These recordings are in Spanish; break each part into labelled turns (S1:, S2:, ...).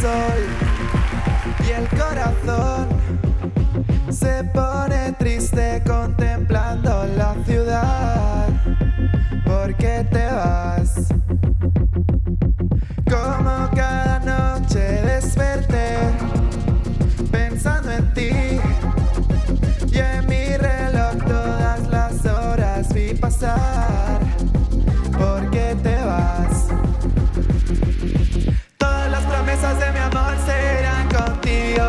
S1: sol y el corazón se pone triste contemplando la ciudad. ¿Por qué te vas? Como cada noche desperté pensando en ti, y en mi reloj todas las horas vi pasar. ¿Por qué te vas? Todas las promesas de mi amor serán contigo.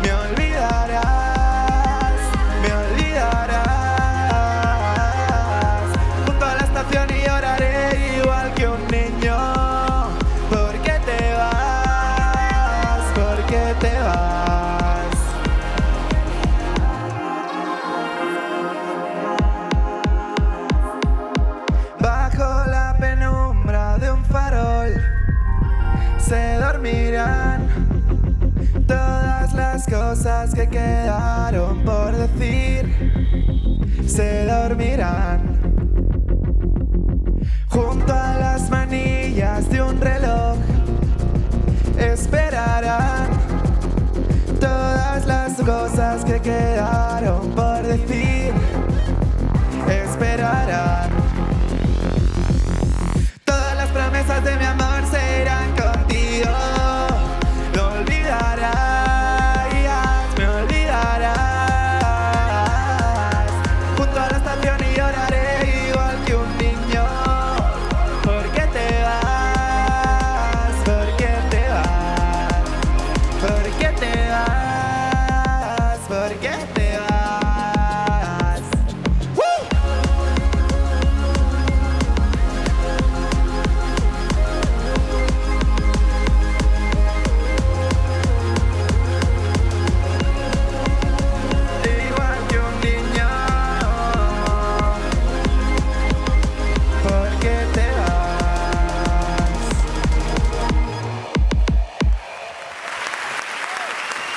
S1: Me olvidarás, me olvidarás. Junto a la estación y lloraré igual que un niño. ¿Por qué te vas? ¿Por qué te vas? Bajo la penumbra de un farol se dormirán todas las cosas que quedaron por decir. Se dormirán junto a las manillas de un reloj. Esperarán todas las cosas que quedaron por decir. Esperarán.